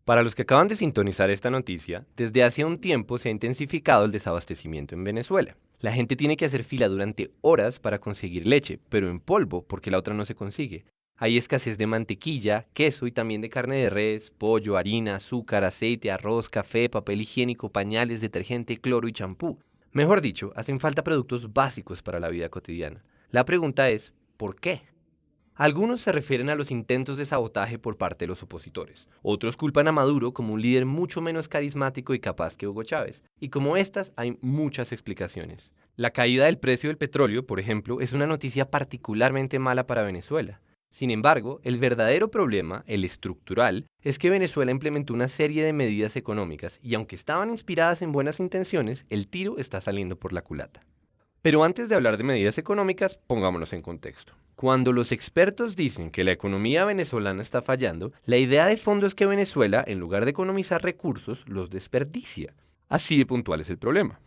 Para los que acaban de sintonizar esta noticia, desde hace un tiempo se ha intensificado el desabastecimiento en Venezuela. La gente tiene que hacer fila durante horas para conseguir leche, pero en polvo porque la otra no se consigue. Hay escasez de mantequilla, queso y también de carne de res, pollo, harina, azúcar, aceite, arroz, café, papel higiénico, pañales, detergente, cloro y champú. Mejor dicho, hacen falta productos básicos para la vida cotidiana. La pregunta es, ¿por qué? Algunos se refieren a los intentos de sabotaje por parte de los opositores. Otros culpan a Maduro como un líder mucho menos carismático y capaz que Hugo Chávez. Y como estas, hay muchas explicaciones. La caída del precio del petróleo, por ejemplo, es una noticia particularmente mala para Venezuela. Sin embargo, el verdadero problema, el estructural, es que Venezuela implementó una serie de medidas económicas y aunque estaban inspiradas en buenas intenciones, el tiro está saliendo por la culata. Pero antes de hablar de medidas económicas, pongámonos en contexto. Cuando los expertos dicen que la economía venezolana está fallando, la idea de fondo es que Venezuela, en lugar de economizar recursos, los desperdicia. Así de puntual es el problema.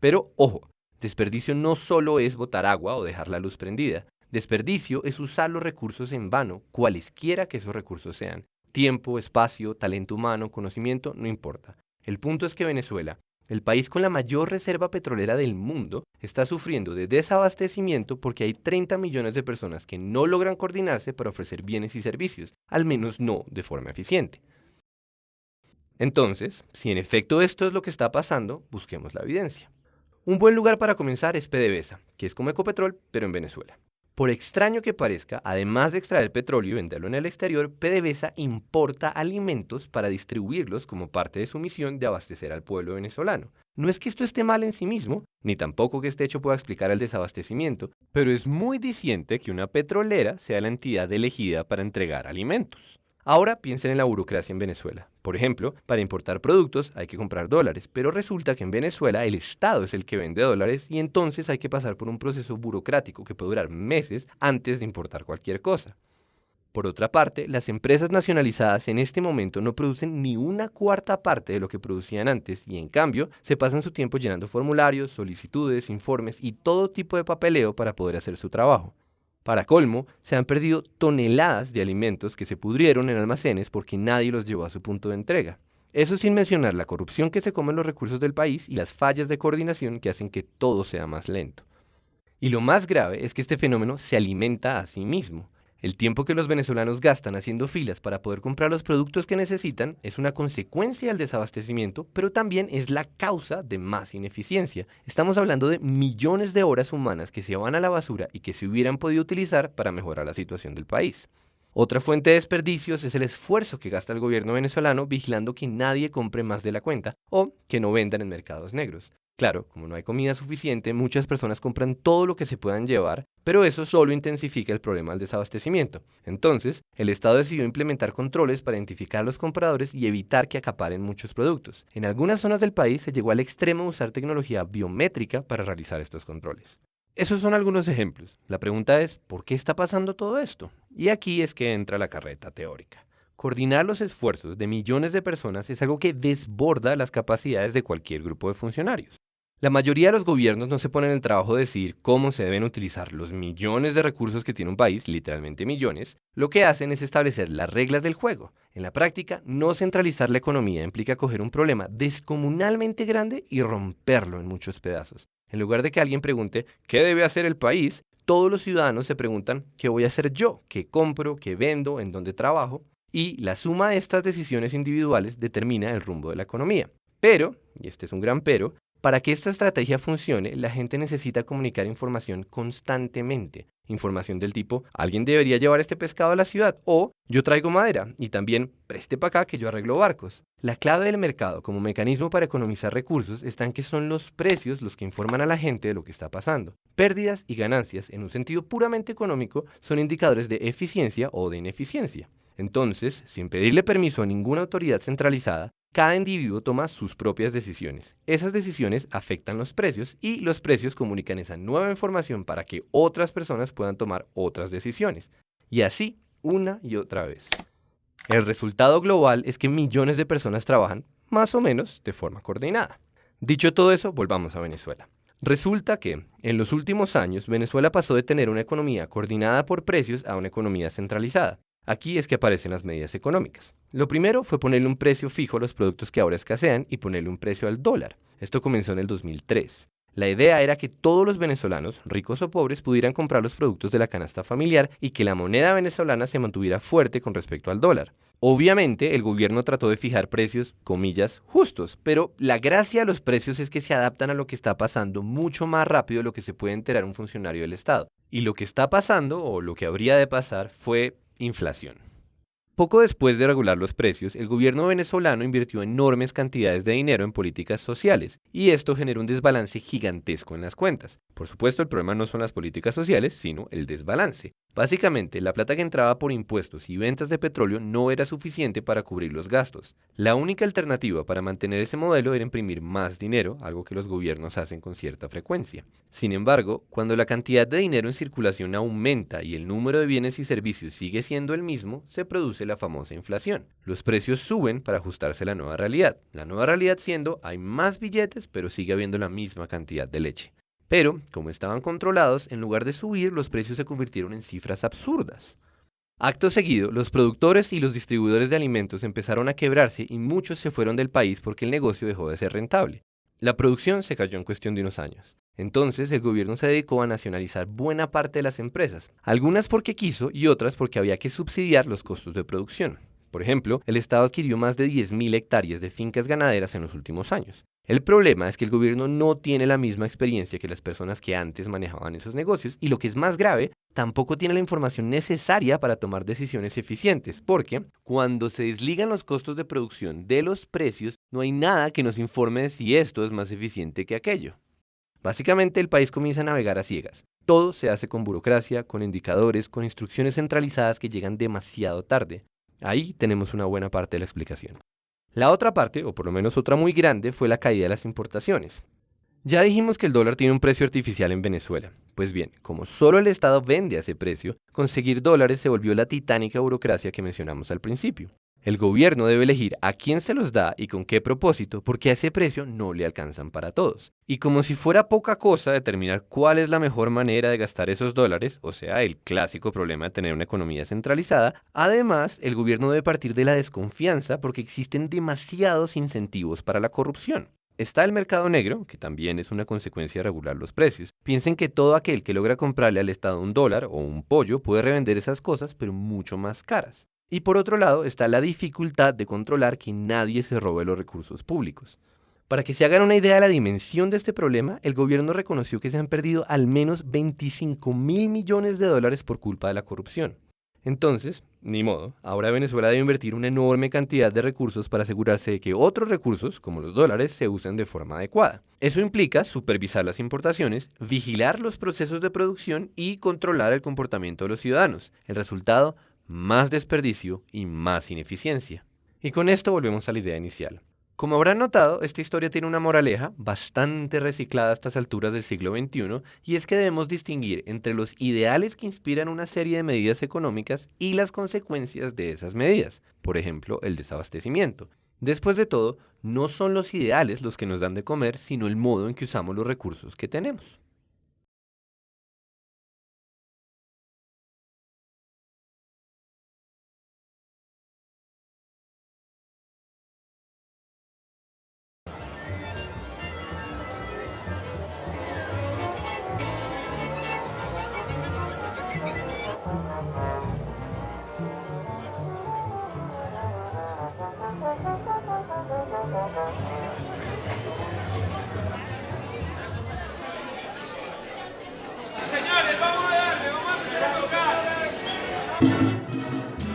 Pero, ojo, desperdicio no solo es botar agua o dejar la luz prendida. Desperdicio es usar los recursos en vano, cualesquiera que esos recursos sean. Tiempo, espacio, talento humano, conocimiento, no importa. El punto es que Venezuela, el país con la mayor reserva petrolera del mundo, está sufriendo de desabastecimiento porque hay 30 millones de personas que no logran coordinarse para ofrecer bienes y servicios, al menos no de forma eficiente. Entonces, si en efecto esto es lo que está pasando, busquemos la evidencia. Un buen lugar para comenzar es PDVSA, que es como Ecopetrol, pero en Venezuela. Por extraño que parezca, además de extraer petróleo y venderlo en el exterior, PDVSA importa alimentos para distribuirlos como parte de su misión de abastecer al pueblo venezolano. No es que esto esté mal en sí mismo, ni tampoco que este hecho pueda explicar el desabastecimiento, pero es muy diciente que una petrolera sea la entidad elegida para entregar alimentos. Ahora piensen en la burocracia en Venezuela. Por ejemplo, para importar productos hay que comprar dólares, pero resulta que en Venezuela el Estado es el que vende dólares y entonces hay que pasar por un proceso burocrático que puede durar meses antes de importar cualquier cosa. Por otra parte, las empresas nacionalizadas en este momento no producen ni una cuarta parte de lo que producían antes y en cambio se pasan su tiempo llenando formularios, solicitudes, informes y todo tipo de papeleo para poder hacer su trabajo. Para colmo, se han perdido toneladas de alimentos que se pudrieron en almacenes porque nadie los llevó a su punto de entrega. Eso sin mencionar la corrupción que se come en los recursos del país y las fallas de coordinación que hacen que todo sea más lento. Y lo más grave es que este fenómeno se alimenta a sí mismo. El tiempo que los venezolanos gastan haciendo filas para poder comprar los productos que necesitan es una consecuencia del desabastecimiento, pero también es la causa de más ineficiencia. Estamos hablando de millones de horas humanas que se van a la basura y que se hubieran podido utilizar para mejorar la situación del país. Otra fuente de desperdicios es el esfuerzo que gasta el gobierno venezolano vigilando que nadie compre más de la cuenta o que no vendan en mercados negros. Claro, como no hay comida suficiente, muchas personas compran todo lo que se puedan llevar, pero eso solo intensifica el problema del desabastecimiento. Entonces, el Estado decidió implementar controles para identificar a los compradores y evitar que acaparen muchos productos. En algunas zonas del país se llegó al extremo de usar tecnología biométrica para realizar estos controles. Esos son algunos ejemplos. La pregunta es, ¿por qué está pasando todo esto? Y aquí es que entra la carreta teórica. Coordinar los esfuerzos de millones de personas es algo que desborda las capacidades de cualquier grupo de funcionarios. La mayoría de los gobiernos no se ponen el trabajo de decidir cómo se deben utilizar los millones de recursos que tiene un país, literalmente millones. Lo que hacen es establecer las reglas del juego. En la práctica, no centralizar la economía implica coger un problema descomunalmente grande y romperlo en muchos pedazos. En lugar de que alguien pregunte ¿qué debe hacer el país?, todos los ciudadanos se preguntan ¿qué voy a hacer yo? ¿Qué compro? ¿Qué vendo? ¿En dónde trabajo? Y la suma de estas decisiones individuales determina el rumbo de la economía. Pero, y este es un gran pero, para que esta estrategia funcione, la gente necesita comunicar información constantemente. Información del tipo, alguien debería llevar este pescado a la ciudad, o yo traigo madera, y también preste para acá que yo arreglo barcos. La clave del mercado como mecanismo para economizar recursos está en que son los precios los que informan a la gente de lo que está pasando. Pérdidas y ganancias, en un sentido puramente económico, son indicadores de eficiencia o de ineficiencia. Entonces, sin pedirle permiso a ninguna autoridad centralizada, cada individuo toma sus propias decisiones. Esas decisiones afectan los precios y los precios comunican esa nueva información para que otras personas puedan tomar otras decisiones. Y así, una y otra vez. El resultado global es que millones de personas trabajan, más o menos, de forma coordinada. Dicho todo eso, volvamos a Venezuela. Resulta que, en los últimos años, Venezuela pasó de tener una economía coordinada por precios a una economía centralizada. Aquí es que aparecen las medidas económicas. Lo primero fue ponerle un precio fijo a los productos que ahora escasean y ponerle un precio al dólar. Esto comenzó en el 2003. La idea era que todos los venezolanos, ricos o pobres, pudieran comprar los productos de la canasta familiar y que la moneda venezolana se mantuviera fuerte con respecto al dólar. Obviamente, el gobierno trató de fijar precios, comillas, justos, pero la gracia de los precios es que se adaptan a lo que está pasando mucho más rápido de lo que se puede enterar un funcionario del Estado. Y lo que está pasando, o lo que habría de pasar, fue inflación. Poco después de regular los precios, el gobierno venezolano invirtió enormes cantidades de dinero en políticas sociales, y esto generó un desbalance gigantesco en las cuentas. Por supuesto, el problema no son las políticas sociales, sino el desbalance. Básicamente, la plata que entraba por impuestos y ventas de petróleo no era suficiente para cubrir los gastos. La única alternativa para mantener ese modelo era imprimir más dinero, algo que los gobiernos hacen con cierta frecuencia. Sin embargo, cuando la cantidad de dinero en circulación aumenta y el número de bienes y servicios sigue siendo el mismo, se produce la famosa inflación. Los precios suben para ajustarse a la nueva realidad. La nueva realidad siendo, hay más billetes, pero sigue habiendo la misma cantidad de leche. Pero, como estaban controlados, en lugar de subir, los precios se convirtieron en cifras absurdas. Acto seguido, los productores y los distribuidores de alimentos empezaron a quebrarse y muchos se fueron del país porque el negocio dejó de ser rentable. La producción se cayó en cuestión de unos años. Entonces, el gobierno se dedicó a nacionalizar buena parte de las empresas, algunas porque quiso y otras porque había que subsidiar los costos de producción. Por ejemplo, el Estado adquirió más de 10.000 hectáreas de fincas ganaderas en los últimos años. El problema es que el gobierno no tiene la misma experiencia que las personas que antes manejaban esos negocios y lo que es más grave, tampoco tiene la información necesaria para tomar decisiones eficientes, porque cuando se desligan los costos de producción de los precios, no hay nada que nos informe de si esto es más eficiente que aquello. Básicamente el país comienza a navegar a ciegas. Todo se hace con burocracia, con indicadores, con instrucciones centralizadas que llegan demasiado tarde. Ahí tenemos una buena parte de la explicación. La otra parte, o por lo menos otra muy grande, fue la caída de las importaciones. Ya dijimos que el dólar tiene un precio artificial en Venezuela. Pues bien, como solo el Estado vende a ese precio, conseguir dólares se volvió la titánica burocracia que mencionamos al principio. El gobierno debe elegir a quién se los da y con qué propósito, porque a ese precio no le alcanzan para todos. Y como si fuera poca cosa determinar cuál es la mejor manera de gastar esos dólares, o sea, el clásico problema de tener una economía centralizada, además, el gobierno debe partir de la desconfianza porque existen demasiados incentivos para la corrupción. Está el mercado negro, que también es una consecuencia de regular los precios. Piensen que todo aquel que logra comprarle al Estado un dólar o un pollo puede revender esas cosas, pero mucho más caras. Y por otro lado está la dificultad de controlar que nadie se robe los recursos públicos. Para que se hagan una idea de la dimensión de este problema, el gobierno reconoció que se han perdido al menos 25.000 millones de dólares por culpa de la corrupción. Entonces, ni modo, ahora Venezuela debe invertir una enorme cantidad de recursos para asegurarse de que otros recursos, como los dólares, se usen de forma adecuada. Eso implica supervisar las importaciones, vigilar los procesos de producción y controlar el comportamiento de los ciudadanos. El resultado, más desperdicio y más ineficiencia. Y con esto volvemos a la idea inicial. Como habrán notado, esta historia tiene una moraleja bastante reciclada a estas alturas del siglo XXI, y es que debemos distinguir entre los ideales que inspiran una serie de medidas económicas y las consecuencias de esas medidas, por ejemplo, el desabastecimiento. Después de todo, no son los ideales los que nos dan de comer, sino el modo en que usamos los recursos que tenemos. Señores, vamos a darle, vamos a empezar a tocar.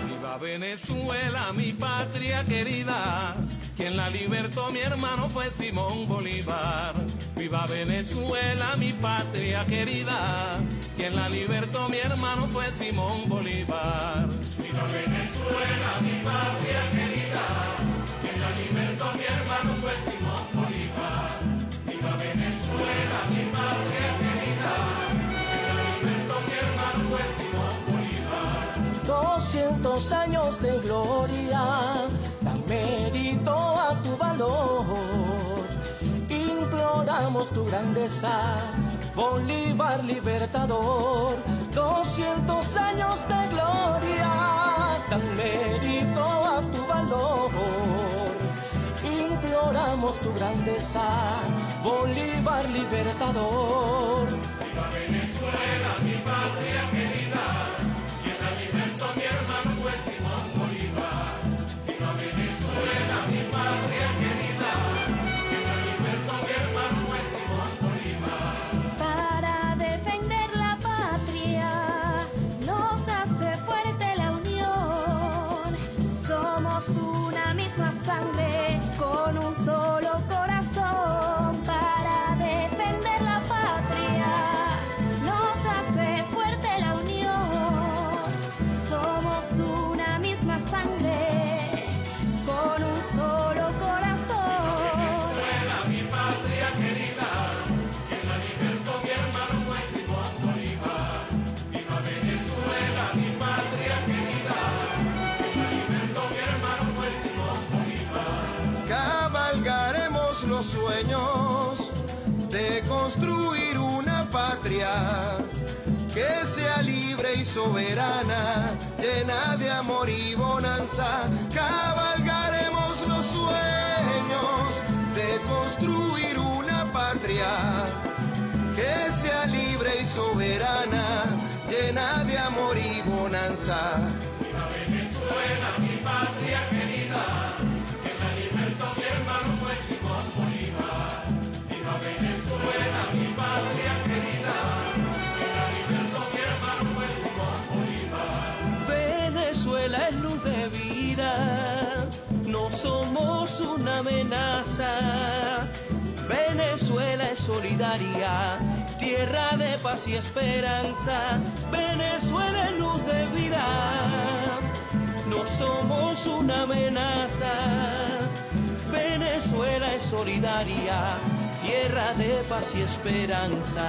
Viva Venezuela, mi patria querida, quien la libertó mi hermano fue Simón Bolívar. Viva Venezuela, mi patria querida, quien la libertó mi hermano fue Simón Bolívar. Viva Venezuela, mi patria querida, quien la libertó mi hermano fue Simón Bolívar. Viva Venezuela, mi patria querida, quien la libertó mi hermano fue Simón Bolívar. 200 años de gloria dan mérito a tu valor. Imploramos tu grandeza, Bolívar libertador. 200 años de gloria dan mérito a tu valor. Imploramos tu grandeza, Bolívar libertador. Viva Venezuela, mi patria querida, quien la libertó mi hermano fue Simón Bolívar. Viva Venezuela, mi patria querida, quien la libertó mi hermano fue Simón Bolívar. Para defender la patria nos hace fuerte la unión. Somos una misma sangre con un solo corazón. Para defender la patria nos hace fuerte la unión. Somos una misma sangre con un solo corazón. Venezuela, mi patria querida, quien la libertó mi hermano fue Simón Bolívar. Viva Venezuela, mi patria querida, quien la libertó mi hermano fue Simón Bolívar. Cabalgaremos los sueños de construir una patria que sea libre y soberana, llena de amor y bonanza. Cabalgaremos los sueños de construir una patria que sea libre y soberana, llena de amor y bonanza. Viva Venezuela, mi patria querida, quien la libertó mi hermano fue Simón Bolívar. Viva Venezuela, mi patria querida, quien la libertó mi hermano fue Simón Bolívar. Venezuela es luz de vida, no somos una amenaza. Venezuela es solidaria, tierra de paz y esperanza. Venezuela es luz de vida, no somos una amenaza. Venezuela es solidaria, tierra de paz y esperanza.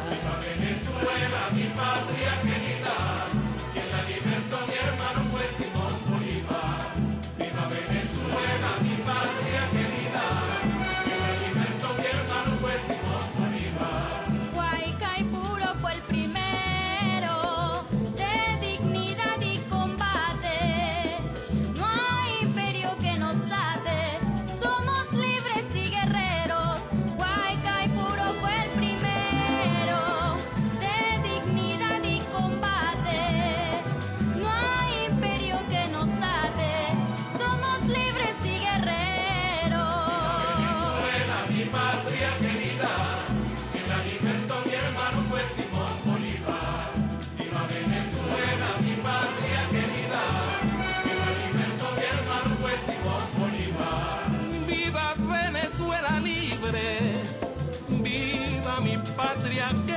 Viva Venezuela, mi patria querida, quien la libertó mi hermano fue Simón Bolívar. Viva Venezuela, mi patria querida, quien la libertó mi hermano fue Simón Bolívar. Guaycaipuro fue el primero de dignidad y combate. No hay imperio que nos ate, somos libres y guerreros. Guaycaipuro fue el primero de dignidad y combate. No hay imperio que nos ate, somos libres y guerreros. Venezuela, mi patria querida, quien la libertó mi hermano fue Simón Bolívar. Viva Venezuela, mi patria querida, quien la libertó mi hermano fue Simón Bolívar. Viva Venezuela libre, viva mi patria querida.